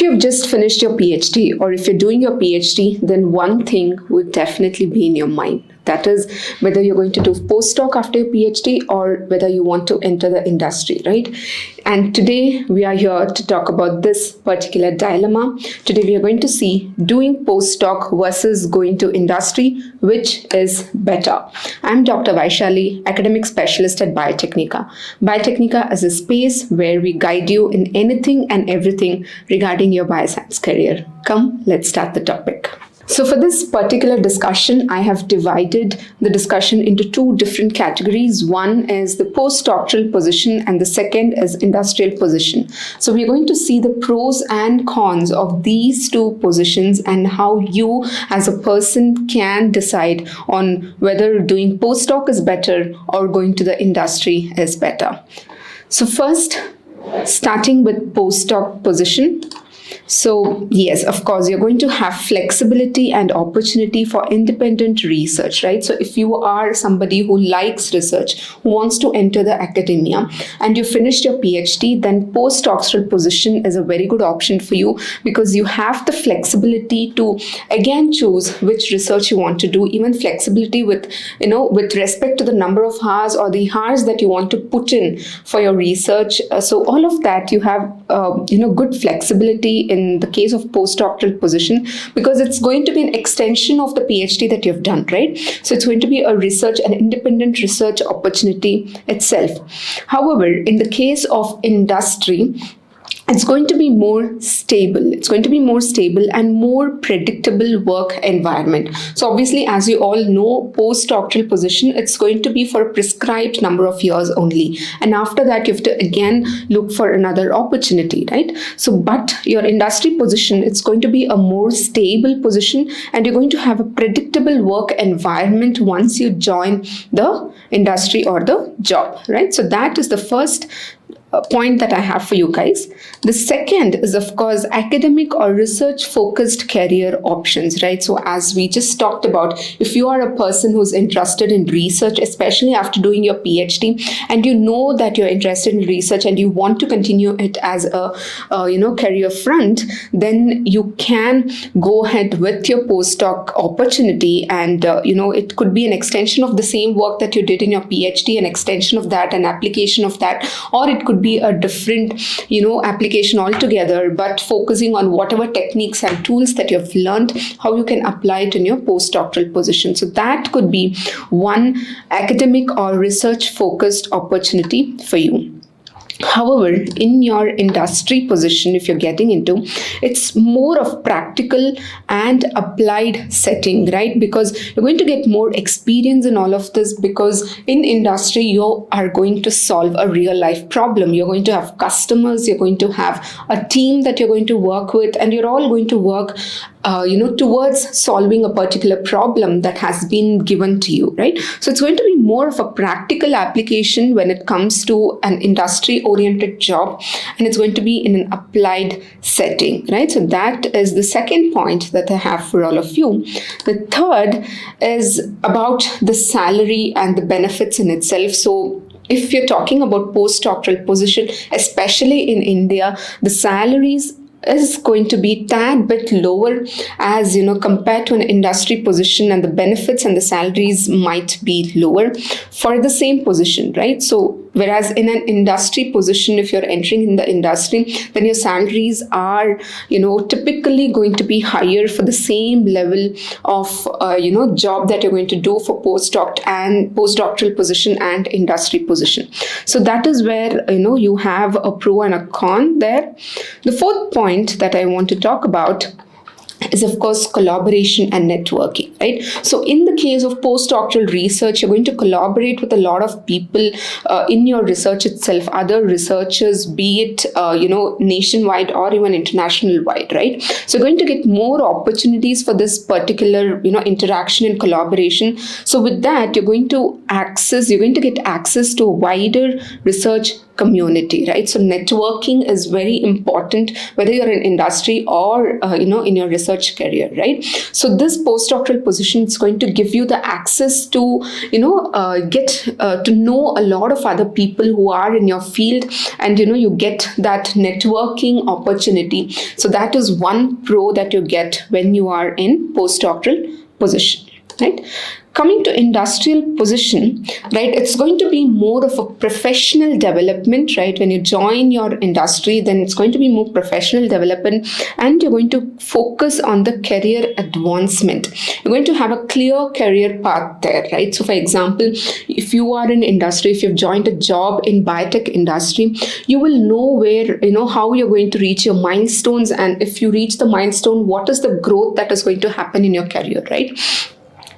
you've just finished your PhD or if you're doing your PhD, then one thing would definitely be in your mind. That is whether you're going to do postdoc after your PhD or whether you want to enter the industry, right? And today we are here to talk about this particular dilemma. Today we are going to see doing postdoc versus going to industry, which is better. I'm Dr. Vaishali, academic specialist at Biotechnica. Biotechnica is a space where we guide you in anything and everything regarding your bioscience career. Come, let's start the topic. So for this particular discussion, I have divided the discussion into two different categories. One is the postdoctoral position and the second is industrial position. So we're going to see the pros and cons of these two positions and how you as a person can decide on whether doing postdoc is better or going to the industry is better. So first, starting with postdoc position. So yes, of course, you're going to have flexibility and opportunity for independent research, right? So if you are somebody who likes research, who wants to enter the academia, and you finished your PhD, then postdoctoral position is a very good option for you because you have the flexibility to again choose which research you want to do, even flexibility with respect to the number of hours or the hours that you want to put in for your research. So all of that you have good flexibility in the case of postdoctoral position because it's going to be an extension of the PhD that you've done, right? So it's going to be an independent research opportunity itself. However, in the case of industry, it's going to be more stable. It's going to be more stable and more predictable work environment. So obviously, as you all know, postdoctoral position, it's going to be for a prescribed number of years only. And after that, you have to again look for another opportunity, right? So, but your industry position, it's going to be a more stable position and you're going to have a predictable work environment once you join the industry or the job, right? So that is the first point that I have for you guys. The second is, of course, academic or research focused career options, right? So as we just talked about, if you are a person who's interested in research, especially after doing your PhD, and you know that you're interested in research and you want to continue it as a career front, then you can go ahead with your postdoc opportunity, and it could be an extension of the same work that you did in your PhD, an extension of that, an application of that, or it could be a different application altogether, but focusing on whatever techniques and tools that you've learned, how you can apply it in your postdoctoral position. So that could be one academic or research focused opportunity for you. However, in your industry position, if you're getting into, it's more of practical and applied setting, right? Because you're going to get more experience in all of this because in industry, you are going to solve a real life problem. You're going to have customers, you're going to have a team that you're going to work with, and you're all going to work towards solving a particular problem that has been given to you, right? So it's going to be more of a practical application when it comes to an industry-oriented job, and it's going to be in an applied setting, right? So that is the second point that I have for all of you. The third is about the salary and the benefits in itself. So if you're talking about postdoctoral position, especially in India, the salaries is going to be tad bit lower as compared to an industry position, and the benefits and the salaries might be lower for the same position, right? So whereas in an industry position, if you're entering in the industry, then your salaries are typically going to be higher for the same level of job that you're going to do for postdoctoral position and industry position. So that is where you have a pro and a con there. The fourth point that I want to talk about is, of course, collaboration and networking, right? So in the case of postdoctoral research, you're going to collaborate with a lot of people in your research itself, other researchers, be it, nationwide or even international wide, right? So you're going to get more opportunities for this particular, interaction and collaboration. So with that, you're going to get access to a wider research community, right? So networking is very important, whether you're in industry or in your research career, right? So this postdoctoral position is going to give you the access to get to know a lot of other people who are in your field, and you get that networking opportunity. So that is one pro that you get when you are in postdoctoral position, right? Coming to industrial position, right, it's going to be more of a professional development, right? When you join your industry, then it's going to be more professional development, and you're going to focus on the career advancement. You're going to have a clear career path there, right? So for example, if you are in industry, if you've joined a job in biotech industry, you will know where, how you're going to reach your milestones, and if you reach the milestone, what is the growth that is going to happen in your career, right?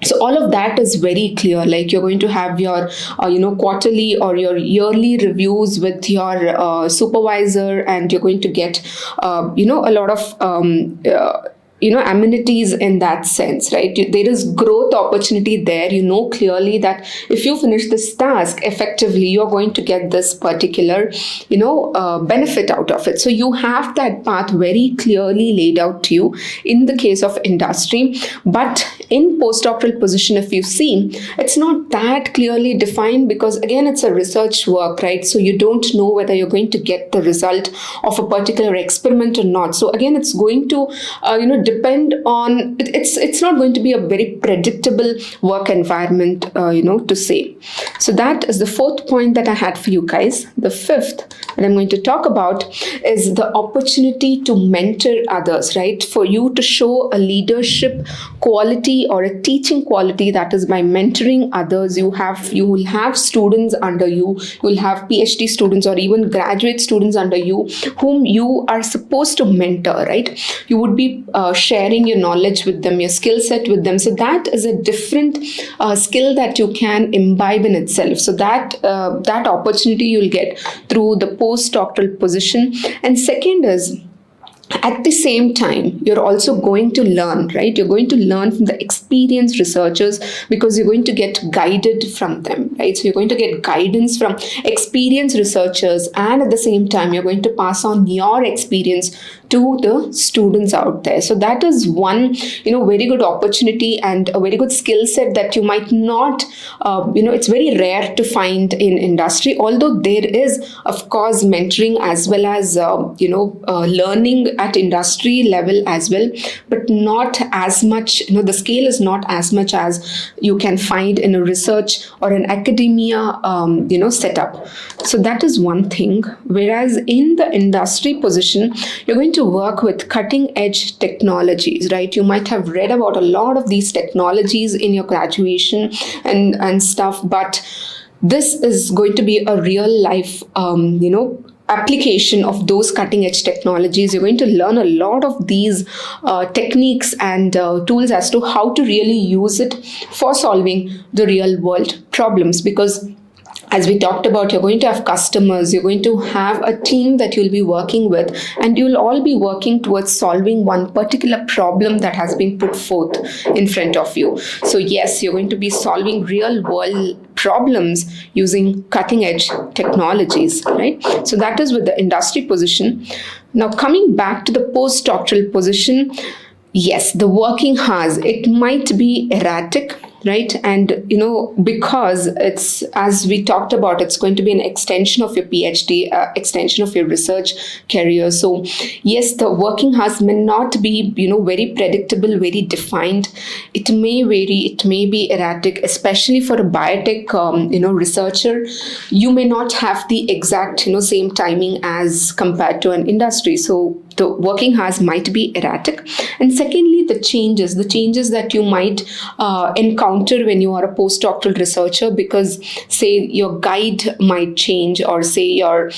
So all of that is very clear. Like you're going to have your, quarterly or your yearly reviews with your supervisor, and you're going to get, a lot of amenities in that sense, right? There is growth opportunity there. You know clearly that if you finish this task effectively, you're going to get this particular, benefit out of it. So you have that path very clearly laid out to you in the case of industry. But in postdoctoral position, if you see, it's not that clearly defined, because again, it's a research work, right? So you don't know whether you're going to get the result of a particular experiment or not. So again, it's going to, depend on, it's not going to be a very predictable work environment, to say. So that is the fourth point that I had for you guys. The fifth that I'm going to talk about is the opportunity to mentor others, right? For you to show a leadership quality or a teaching quality, that is by mentoring others. You will have students under you, you will have PhD students or even graduate students under you whom you are supposed to mentor, right? You would be sharing your knowledge with them, your skill set with them. So that is a different skill that you can imbibe in itself. So that opportunity you'll get through the postdoctoral position. And second is, at the same time, you're also going to learn, right? You're going to learn from the experienced researchers, because you're going to get guided from them, right? So you're going to get guidance from experienced researchers, and at the same time, you're going to pass on your experience to the students out there. So that is one, very good opportunity and a very good skill set that you might not, it's very rare to find in industry, although there is, of course, mentoring as well as, learning at industry level as well, but not as much, the scale is not as much as you can find in a research or an academia, setup. So that is one thing. Whereas in the industry position, you're going to work with cutting edge technologies, right? You might have read about a lot of these technologies in your graduation and stuff, but this is going to be a real life, application of those cutting edge technologies. You're going to learn a lot of these techniques and tools as to how to really use it for solving the real world problems, because as we talked about, you're going to have customers, you're going to have a team that you'll be working with, and you'll all be working towards solving one particular problem that has been put forth in front of you. So yes, you're going to be solving real world problems using cutting edge technologies, right? So that is with the industry position. Now coming back to the postdoctoral position, yes, the working hours, it might be erratic, right? And, because it's, as we talked about, it's going to be an extension of your PhD, extension of your research career. So yes, the working hours may not be, very predictable, very defined. It may vary, it may be erratic, especially for a biotech, researcher. You may not have the exact, same timing as compared to an industry. So the working hours might be erratic. And secondly, the changes that you might encounter when you are a postdoctoral researcher, because say your guide might change, or say your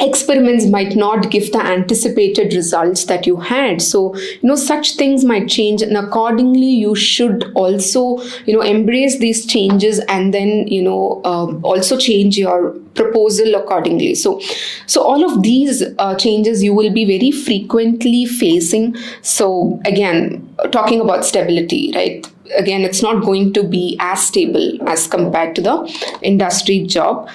experiments might not give the anticipated results that you had. So, such things might change, and accordingly, you should also, embrace these changes, and then, also change your proposal accordingly. So all of these changes you will be very frequently facing. So again, talking about stability, right? again, it's not going to be as stable as compared to the industry job.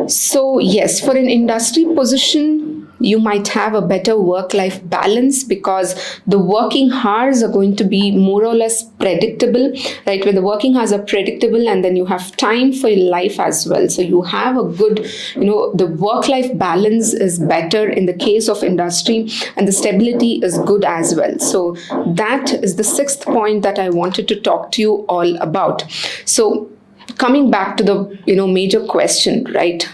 So yes, for an industry position, you might have a better work-life balance because the working hours are going to be more or less predictable, right? When the working hours are predictable, and then you have time for your life as well. So you have a good, the work-life balance is better in the case of industry, and the stability is good as well. So that is the sixth point that I wanted to talk to you all about. So coming back to the, major question, right?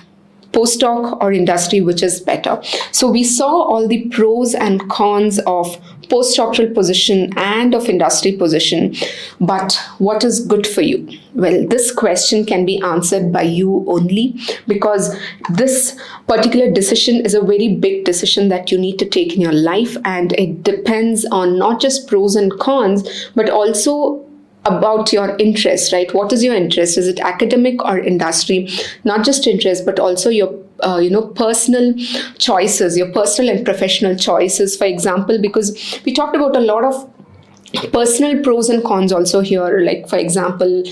Postdoc or industry, which is better? So we saw all the pros and cons of postdoctoral position and of industry position, but what is good for you? Well, this question can be answered by you only, because this particular decision is a very big decision that you need to take in your life, and it depends on not just pros and cons, but also about your interest, right? What is your interest? Is it academic or industry? Not just interest, but also your personal choices, your personal and professional choices. For example, because we talked about a lot of personal pros and cons also here, like for example,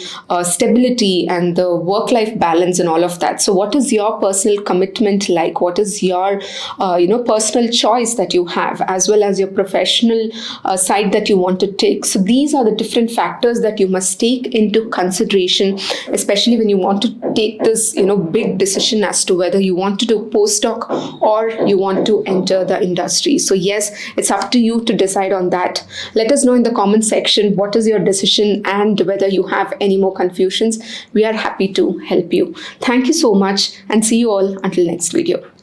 stability and the work-life balance and all of that. So what is your personal commitment like? What is your personal choice that you have, as well as your professional side that you want to take? So these are the different factors that you must take into consideration, especially when you want to take this big decision as to whether you want to do postdoc or you want to enter the industry. So yes, it's up to you to decide on that. Let us know in the comment section what is your decision and whether you have any more confusions. We are happy to help you. Thank you so much, and see you all until next video.